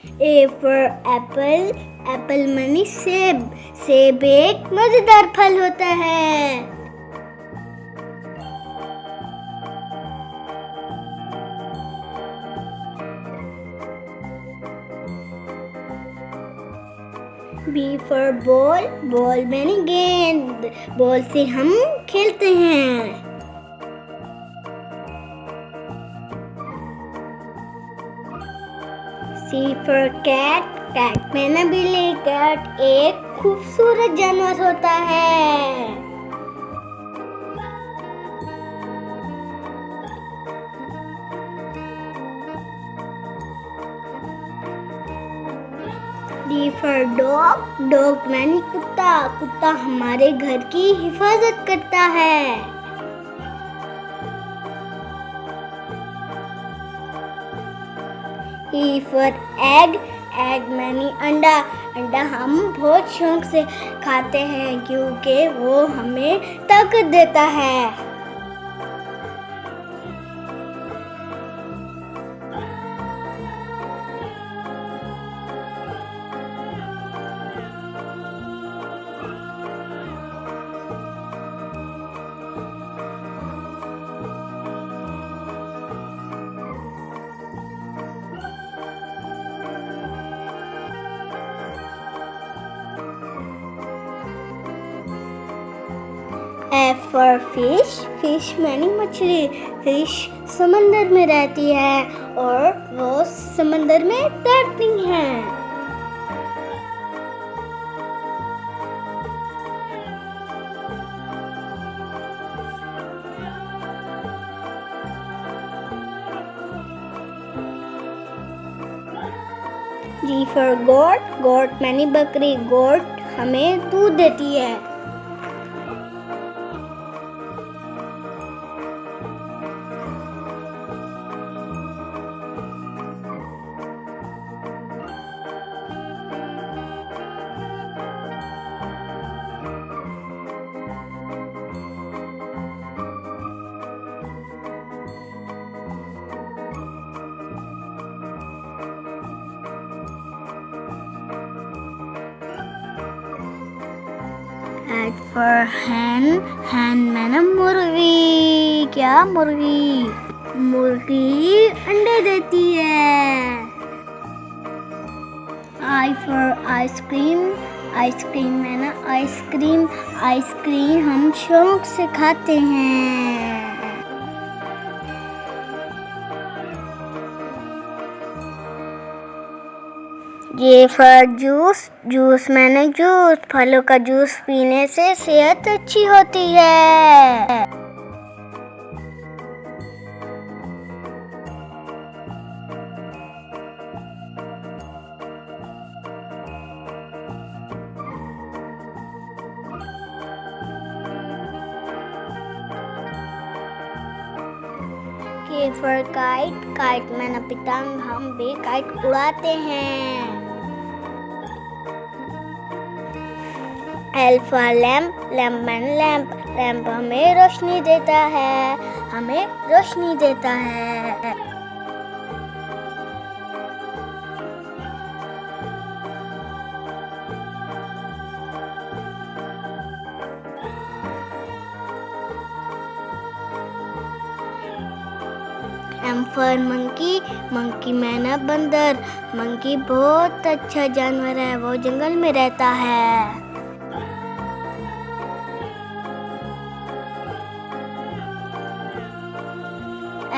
A for apple, apple माने सेब, सेब एक मजेदार फल होता है। B for ball, ball माने गेंद, बॉल से हम खेलते हैं। C for cat, cat माने बिल्ली, कैट एक खूबसूरत जानवर होता है। D for dog, dog माने कुत्ता, कुत्ता हमारे घर की हिफाजत करता है। E for egg, egg माने अंडा, अंडा हम बहुत शौक से खाते हैं क्योंकि वो हमें ताकत देता है। F for fish, fish माने मछली, फिश समंदर में रहती है और वो समंदर में तैरती हैं। G for goat, goat माने बकरी, गोट हमें दूध देती है। H for hen, hen माने मुर्गी, क्या मुर्गी, मुर्गी अंडे देती है। I for ice cream, ice cream माने आइसक्रीम, आइसक्रीम हम शौक से खाते हैं। J for जूस, जूस माने जूस, फलों का जूस पीने से सेहत अच्छी होती है। K for kite, kite माने पतंग, हम भी काइट उड़ाते हैं। L for lamp, lamp माने लैंप, लैंप हमें रोशनी देता है, हमें रोशनी देता है। M for monkey, monkey माने बंदर, मंकी बहुत अच्छा जानवर है, वो जंगल में रहता है।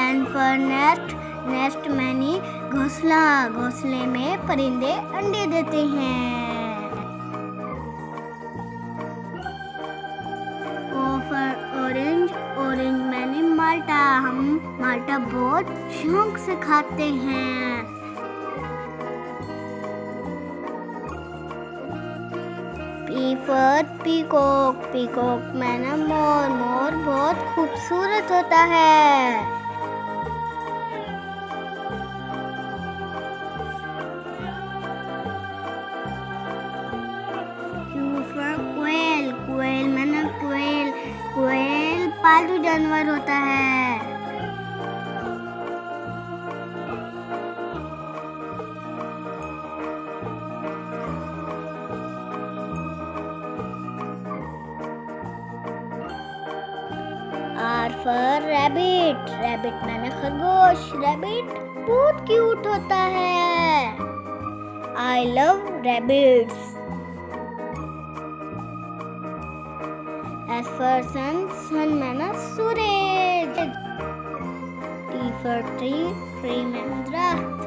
N for nest, nest माने घोंसला, घोंसले में परिंदे अंडे देते हैं। O for orange, orange माने माल्टा, हम माल्टा बहुत शौक से खाते हैं। P for peacock, peacock माने मोर, मोर बहुत खूबसूरत होता है। Q for quail, quail माने quail, quail पालतू जानवर होता है। R for rabbit, rabbit माने खरगोश, rabbit बहुत क्यूट होता है। I love rabbits. S for sun, sun माना सूरज। T for tree, tree माना दरख्त,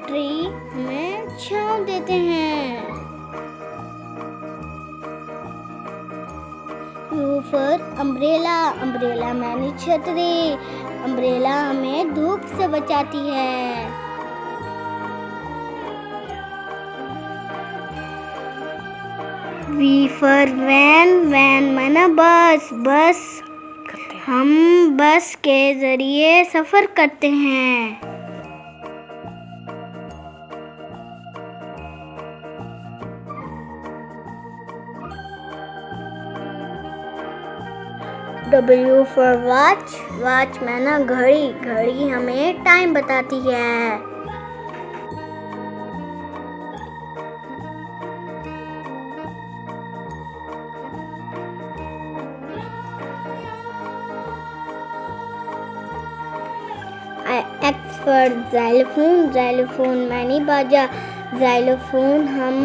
tree हमें छांव देते हैं। U for umbrella, umbrella माने छतरी, umbrella हमें धूप से बचाती है। V for van, van माना बस, बस हम बस के जरिए सफर करते हैं। W for watch, watch माना घड़ी, घड़ी हमें टाइम बताती है। X for xylophone, xylophone मानी बाजा, xylophone हम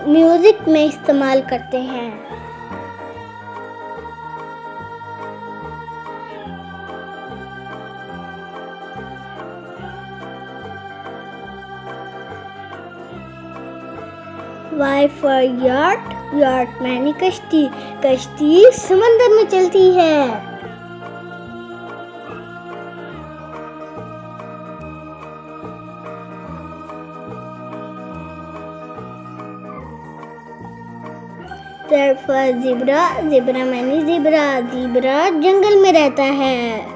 म्यूजिक में इस्तेमाल करते हैं। Y for yacht, yacht मानी कश्ती, कश्ती समंदर में चलती है। Z for zebra, zebra मानी ज़ेबरा, ज़ेबरा जंगल में रहता है।